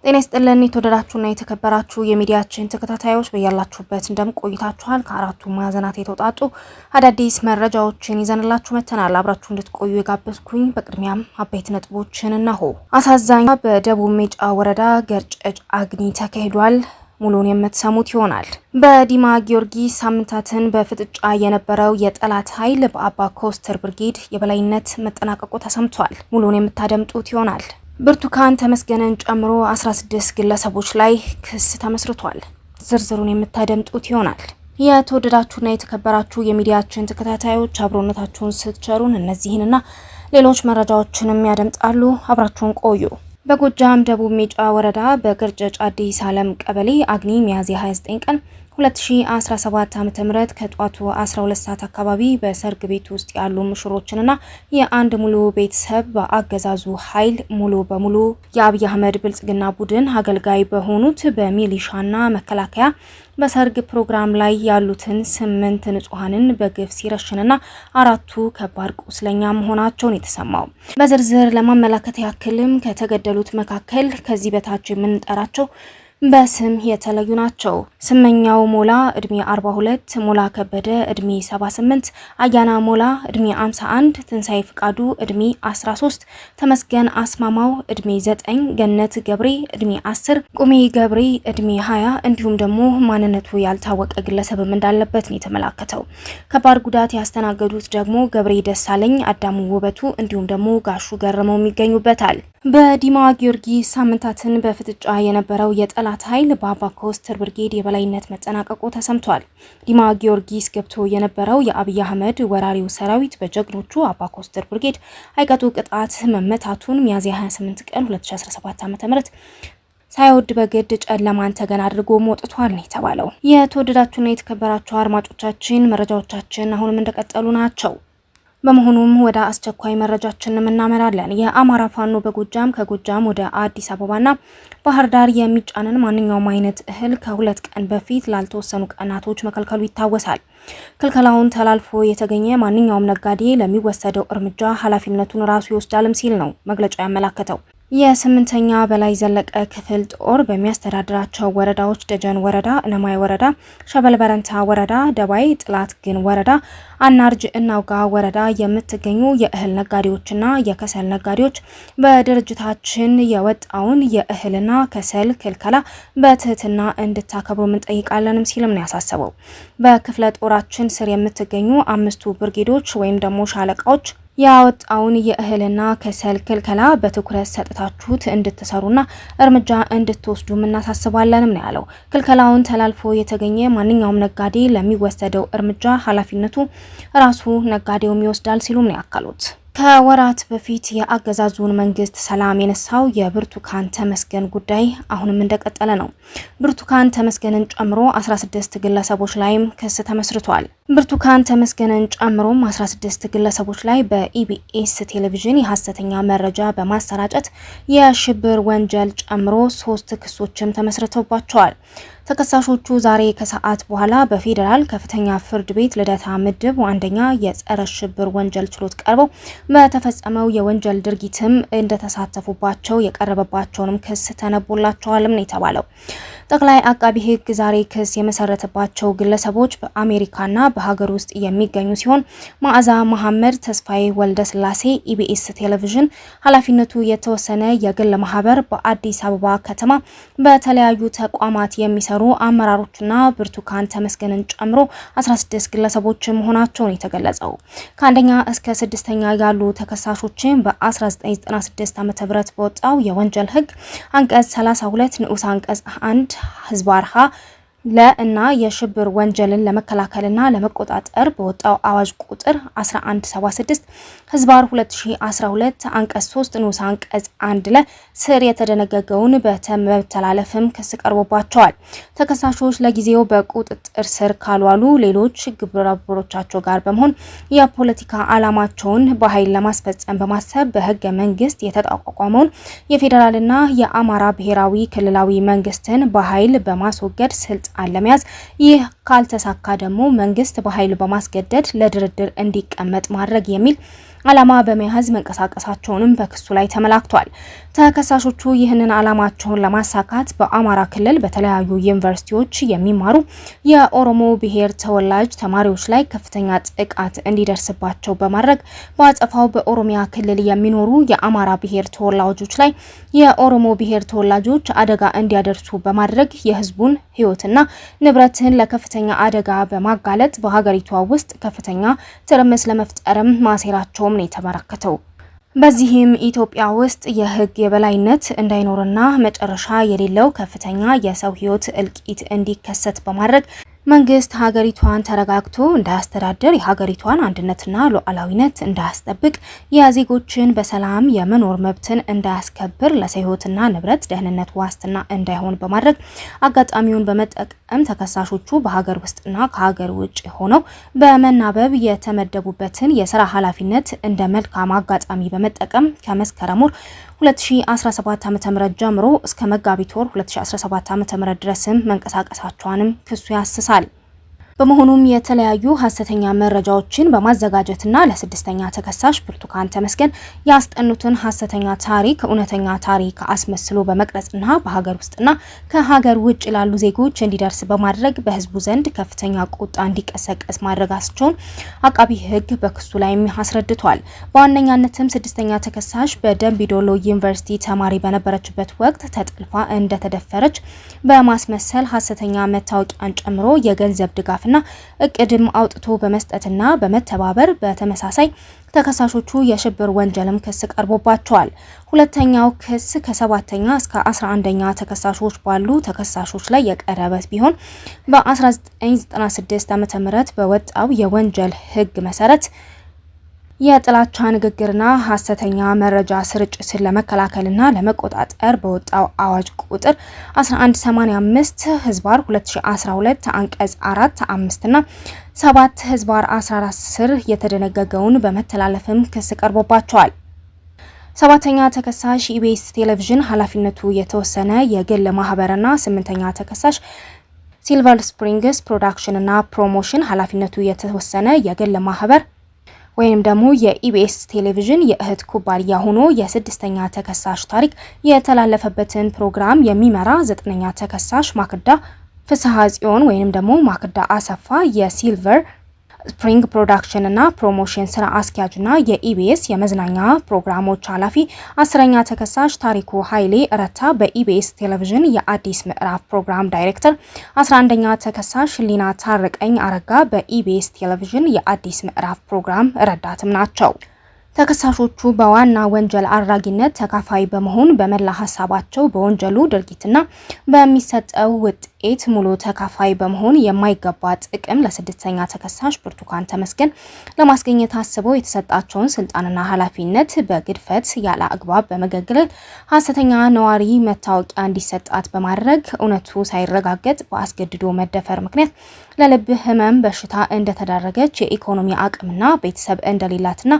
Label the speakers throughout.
Speaker 1: ጤና ይስጥልን የተወደዳችሁና የተከበራችሁ የሚዲያችን ተከታታዮች በያላችሁበት እንደምቆይታችኋል ከአራቱ ማዕዘናት የተውጣጡ አዳዲስ መረጃዎችን ይዘንላችሁ መተናል። አብራችሁ እንድትቆዩ የጋበዝኩኝ። በቅድሚያም አበይት ነጥቦችን እነሆ። አሳዛኝ በደቡብ ሜጫ ወረዳ ገርጨጭ አግኒ ተካሂዷል። ሙሉን የምትሰሙት ይሆናል። በዲማ ጊዮርጊስ ሳምንታትን በፍጥጫ የነበረው የጠላት ኃይል በአባ ኮስተር ብርጌድ የበላይነት መጠናቀቁ ተሰምቷል። ሙሉን የምታደምጡት ይሆናል። ብርቱካን ተመስገንን ጨምሮ 16 ግለሰቦች ላይ ክስ ተመስርቷል። ዝርዝሩን የምታደምጡት ይሆናል። የተወደዳችሁና የተከበራችሁ የሚዲያችን ተከታታዮች አብሮነታችሁን ስትቸሩን እነዚህንና ሌሎች መረጃዎችንም ያደምጣሉ። አብራችሁን ቆዩ። በጎጃም ደቡብ ሜጫ ወረዳ በገርጨጭ አዲስ ዓለም ቀበሌ አግኒ ሚያዝያ 29 ቀን 2017 ዓ.ም ከጧቱ 12 ሰዓት አካባቢ በሰርግ ቤት ውስጥ ያሉ ሙሽሮችንና የአንድ ሙሉ ቤተሰብ በአገዛዙ ኃይል ሙሉ በሙሉ የአብይ አህመድ ብልጽግና ቡድን አገልጋይ በሆኑት በሚሊሻና መከላከያ በሰርግ ፕሮግራም ላይ ያሉትን 8 ንጹሃንን በግፍ ሲረሽንና 4ቱ ከባድ ቁስለኛ መሆናቸውን የተሰማው። በዝርዝር ለማመላከት ያክልም ከተገደሉት መካከል ከዚህ በታች የምንጠራቸው በስም የተለዩ ናቸው። ስመኛው ሞላ እድሜ 42፣ ሞላ ከበደ እድሜ 78፣ አያና ሞላ እድሜ 51፣ ትንሳኤ ፍቃዱ እድሜ 13፣ ተመስገን አስማማው እድሜ 9፣ ገነት ገብሬ እድሜ 10፣ ቁሜ ገብሬ እድሜ 20 እንዲሁም ደግሞ ማንነቱ ያልታወቀ ግለሰብም እንዳለበት ነው የተመላከተው። ከባድ ጉዳት ያስተናገዱት ደግሞ ገብሬ ደሳለኝ፣ አዳሙ ውበቱ እንዲሁም ደግሞ ጋሹ ገረመው ይገኙበታል። በዲማ ጊዮርጊስ ሳምንታትን በፍጥጫ የነበረው የጠላት ኃይል በአባ ኮስተር ብርጌድ የበላይነት መጠናቀቁ ተሰምቷል። ዲማ ጊዮርጊስ ገብቶ የነበረው የአብይ አህመድ ወራሪው ሰራዊት በጀግኖቹ አባ ኮስተር ብርጌድ አይቀጡ ቅጣት መመታቱን ሚያዝያ 28 ቀን 2017 ዓ.ም ሳይወድ በግድ ጨለማን ተገን አድርጎ ወጥቷል ነው የተባለው። የተወደዳችሁና የተከበራችሁ አድማጮቻችን መረጃዎቻችን አሁንም እንደቀጠሉ ናቸው። በመሆኑም ወደ አስቸኳይ መረጃችን እናመራለን። የአማራ ፋኖ በጎጃም ከጎጃም ወደ አዲስ አበባና ባህር ዳር የሚጫንን ማንኛውም አይነት እህል ከ2 ቀን በፊት ላልተወሰኑ ቀናቶች መከልከሉ ይታወሳል። ክልከላውን ተላልፎ የተገኘ ማንኛውም ነጋዴ ለሚወሰደው እርምጃ ኃላፊነቱን ራሱ ይወስዳልም ሲል ነው መግለጫው ያመላከተው። የ8ኛ በላይ ዘለቀ ክፍል ጦር በሚያስተዳድራቸው ወረዳዎች ደጀን ወረዳ፣ እነማይ ወረዳ፣ ሸበል በረንታ ወረዳ፣ ደባይ ጥላት ግን ወረዳ፣ አናርጅ እናውጋ ወረዳ የምትገኙ የእህል ነጋዴዎችና የከሰል ነጋዴዎች በድርጅታችን የወጣውን የእህልና ከሰል ክልከላ በትህትና እንድታከብሩ እንጠይቃለንም ሲልም ነው ያሳሰበው። በክፍለ ጦራችን ስር የምትገኙ 5ቱ ብርጌዶች ወይም ደግሞ ሻለቃዎች ያወጣውን የእህልና ከሰል ክልከላ በትኩረት ሰጥታችሁት እንድትሰሩና እርምጃ እንድትወስዱ እናሳስባለንም ነው ያለው። ክልከላውን ተላልፎ የተገኘ ማንኛውም ነጋዴ ለሚወሰደው እርምጃ ኃላፊነቱ ራሱ ነጋዴው ይወስዳል ሲሉም ነው ያካሉት። ከወራት በፊት የአገዛዙን መንግስት ሰላም የነሳው የብርቱካን ተመስገን ጉዳይ አሁንም እንደቀጠለ ነው። ብርቱካን ተመስገንን ጨምሮ 16 ግለሰቦች ላይም ክስ ተመስርቷል። ብርቱካን ተመስገንን ጨምሮ 16 ግለሰቦች ላይ በኢቢኤስ ቴሌቪዥን የሐሰተኛ መረጃ በማሰራጨት የሽብር ወንጀል ጨምሮ 3 ክሶችም ተመስርተውባቸዋል። ተከሳሾቹ ዛሬ ከሰዓት በኋላ በፌዴራል ከፍተኛ ፍርድ ቤት ልደታ ምድብ አንደኛ የጸረ ሽብር ወንጀል ችሎት ቀርበው በተፈጸመው የወንጀል ድርጊትም እንደተሳተፉባቸው የቀረበባቸውንም ክስ ተነቦላቸዋልም ነው የተባለው። ጠቅላይ አቃቢ ሕግ ዛሬ ክስ የመሰረተባቸው ግለሰቦች በአሜሪካና በሀገር ውስጥ የሚገኙ ሲሆን ማዕዛ መሐመድ፣ ተስፋዬ ወልደስላሴ ኢቢኤስ ቴሌቪዥን ኃላፊነቱ የተወሰነ የግል ማህበር በአዲስ አበባ ከተማ በተለያዩ ተቋማት የሚሰሩ አመራሮችና ብርቱካን ተመስገንን ጨምሮ 16 ግለሰቦች መሆናቸውን የተገለጸው። ከአንደኛ እስከ 6ኛ ያሉ ተከሳሾችን በ1996 ዓ.ም በወጣው የወንጀል ህግ አንቀጽ 32 ንዑስ አንቀጽ 1 ህዝባር ሀ ለእና የሽብር ወንጀልን ለመከላከልና ለመቆጣጠር በወጣው አዋጅ ቁጥር 1176 ህዝባር 2012 አንቀጽ 3 ንዑስ አንቀጽ 1 ለ ስር የተደነገገውን በተላለፍም ክስ ቀርቦባቸዋል። ተከሳሾች ለጊዜው በቁጥጥር ስር ካልዋሉ ሌሎች ግብረአበሮቻቸው ጋር በመሆን የፖለቲካ ዓላማቸውን በኃይል ለማስፈጸም በማሰብ በህገ መንግስት የተቋቋመውን የፌዴራልና የአማራ ብሔራዊ ክልላዊ መንግስትን በኃይል በማስወገድ ስልጣን ለመያዝ ይህ ካልተሳካ ደግሞ መንግስት በኃይል በማስገደድ ለድርድር እንዲቀመጥ ማድረግ የሚል ዓላማ በመያዝ መንቀሳቀሳቸውንም በክሱ ላይ ተመላክቷል። ተከሳሾቹ ይህንን ዓላማቸውን ለማሳካት በአማራ ክልል በተለያዩ ዩኒቨርሲቲዎች የሚማሩ የኦሮሞ ብሔር ተወላጅ ተማሪዎች ላይ ከፍተኛ ጥቃት እንዲደርስባቸው በማድረግ በአጸፋው በኦሮሚያ ክልል የሚኖሩ የአማራ ብሔር ተወላጆች ላይ የኦሮሞ ብሔር ተወላጆች አደጋ እንዲያደርሱ በማድረግ የህዝቡን ህይወትና ንብረትን ለከፍተኛ አደጋ በማጋለጥ በሀገሪቷ ውስጥ ከፍተኛ ትርምስ ለመፍጠርም ማሴራቸው ነው የተመለከተው። በዚህም ኢትዮጵያ ውስጥ የህግ የበላይነት እንዳይኖርና መጨረሻ የሌለው ከፍተኛ የሰው ህይወት እልቂት እንዲከሰት በማድረግ መንግስት ሀገሪቷን ተረጋግቶ እንዳያስተዳድር የሀገሪቷን አንድነትና ሉዓላዊነት እንዳያስጠብቅ የዜጎችን በሰላም የመኖር መብትን እንዳያስከብር ለሰው ህይወትና ንብረት ደህንነት ዋስትና እንዳይሆን በማድረግ አጋጣሚውን በመጠቀም ተከሳሾቹ በሀገር ውስጥና ከሀገር ውጭ ሆነው በመናበብ የተመደቡበትን የስራ ኃላፊነት እንደ መልካም አጋጣሚ በመጠቀም ከመስከረም 2017 ዓ.ም ጀምሮ እስከ መጋቢት 2017 ዓ.ም ድረስም መንቀሳቀሳቸውንም ክሱ ያስሳል። በመሆኑም የተለያዩ ሐሰተኛ መረጃዎችን በማዘጋጀትና ለስድስተኛ ተከሳሽ ብርቱካን ተመስገን ያስጠኑትን ሐሰተኛ ታሪክ እውነተኛ ታሪክ አስመስሎ በመቅረጽና በሀገር ውስጥና ከሀገር ውጭ ላሉ ዜጎች እንዲደርስ በማድረግ በህዝቡ ዘንድ ከፍተኛ ቁጣ እንዲቀሰቀስ ማድረጋቸውን አቃቢ ህግ በክሱ ላይ አስረድቷል። በዋነኛነትም ስድስተኛ ተከሳሽ በደምቢዶሎ ዩኒቨርሲቲ ተማሪ በነበረችበት ወቅት ተጠልፋ እንደተደፈረች በማስመሰል ሐሰተኛ መታወቂያን ጨምሮ የገንዘብ ድጋፍ እና እቅድም አውጥቶ በመስጠትና በመተባበር በተመሳሳይ ተከሳሾቹ የሽብር ወንጀልም ክስ ቀርቦባቸዋል። ሁለተኛው ክስ ከ7ኛ እስከ 11ኛ ተከሳሾች ባሉ ተከሳሾች ላይ የቀረበ ቢሆን በ1996 ዓ.ም በወጣው የወንጀል ህግ መሰረት የጥላቻ ንግግርና ሐሰተኛ መረጃ ስርጭትን ለመከላከልና ለመቆጣጠር በወጣው አዋጅ ቁጥር 1185 ህዝባር 2012 አንቀጽ 4፣ 5 እና 7 ህዝባር 14 ስር የተደነገገውን በመተላለፍም ክስ ቀርቦባቸዋል። ሰባተኛ ተከሳሽ ኢቢኤስ ቴሌቪዥን ኃላፊነቱ የተወሰነ የግል ማህበርና ስምንተኛ ተከሳሽ ሲልቨር ስፕሪንግስ ፕሮዳክሽን እና ፕሮሞሽን ኃላፊነቱ የተወሰነ የግል ማህበር ወይንም ደግሞ የኢቢኤስ ቴሌቪዥን የእህት ኩባንያ ሆኖ የስድስተኛ ተከሳሽ ታሪክ የተላለፈበትን ፕሮግራም የሚመራ ዘጠነኛ ተከሳሽ ማክዳ ፍስሐ ጽዮን ወይንም ደግሞ ማክዳ አሰፋ የሲልቨር ስፕሪንግ ፕሮዳክሽን እና ፕሮሞሽን ስራ አስኪያጅና የኢቢኤስ የመዝናኛ ፕሮግራሞች ኃላፊ። አስረኛ ተከሳሽ ታሪኩ ኃይሌ ረታ በኢቢኤስ ቴሌቪዥን የአዲስ ምዕራፍ ፕሮግራም ዳይሬክተር። 11ኛ ተከሳሽ ሊና ታረቀኝ አረጋ በኢቢኤስ ቴሌቪዥን የአዲስ ምዕራፍ ፕሮግራም ረዳትም ናቸው። ተከሳሾቹ በዋና ወንጀል አድራጊነት ተካፋይ በመሆን በመላ ሀሳባቸው በወንጀሉ ድርጊትና በሚሰጠው ውጤት ሙሉ ተካፋይ በመሆን የማይገባ ጥቅም ለስድስተኛ ተከሳሽ ብርቱካን ተመስገን ለማስገኘት አስበው የተሰጣቸውን ስልጣንና ኃላፊነት በግድፈት ያለ አግባብ በመገልገል ሐሰተኛ ነዋሪ መታወቂያ እንዲሰጣት በማድረግ እውነቱ ሳይረጋገጥ በአስገድዶ መደፈር ምክንያት ለልብ ህመም በሽታ እንደተዳረገች የኢኮኖሚ አቅምና ቤተሰብ እንደሌላትና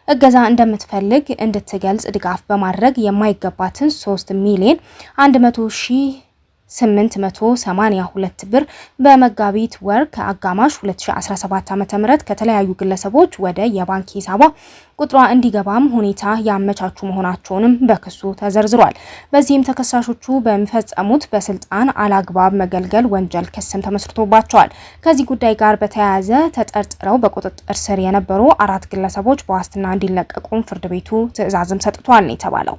Speaker 1: እገዛ እንደምትፈልግ እንድትገልጽ ድጋፍ በማድረግ የማይገባትን 3,100,882 ብር በመጋቢት ወር ከአጋማሽ 2017 ዓ.ም ከተለያዩ ግለሰቦች ወደ የባንክ ሂሳቧ ቁጥሯ እንዲገባም ሁኔታ ያመቻቹ መሆናቸውንም በክሱ ተዘርዝሯል። በዚህም ተከሳሾቹ በሚፈጸሙት በስልጣን አላግባብ መገልገል ወንጀል ክስም ተመስርቶባቸዋል። ከዚህ ጉዳይ ጋር በተያያዘ ተጠርጥረው በቁጥጥር ስር የነበሩ 4 ግለሰቦች በዋስትና እንዲለቀቁ ፍርድ ቤቱ ትዕዛዝም ሰጥቷል ነው የተባለው።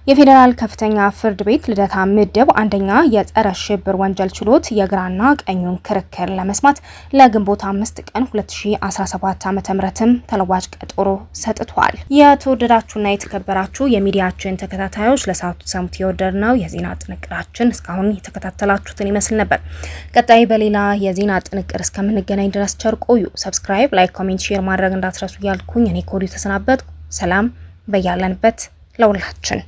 Speaker 1: የፌዴራል ከፍተኛ ፍርድ ቤት ልደታ ምድብ አንደኛ የጸረ ሽብር ወንጀል ችሎት የግራና ቀኙን ክርክር ለመስማት ለግንቦት 5 ቀን 2017 ዓ.ም ተለዋጭ ቀጠሮ ሰጥቷል። የተወደዳችሁና የተከበራችሁ የሚዲያችን ተከታታዮች ለሰዓቱ ሰሙት የወደድነው የዜና ጥንቅራችን እስካሁን የተከታተላችሁትን ይመስል ነበር። ቀጣይ በሌላ የዜና ጥንቅር እስከምንገናኝ ድረስ ቸር ቆዩ። ሰብስክራይብ፣ ላይክ፣ ኮሜንት፣ ሼር ማድረግ እንዳትረሱ ያልኩኝ እኔ ኮዲው ተሰናበትኩ። ሰላም በያለንበት ለሁላችን።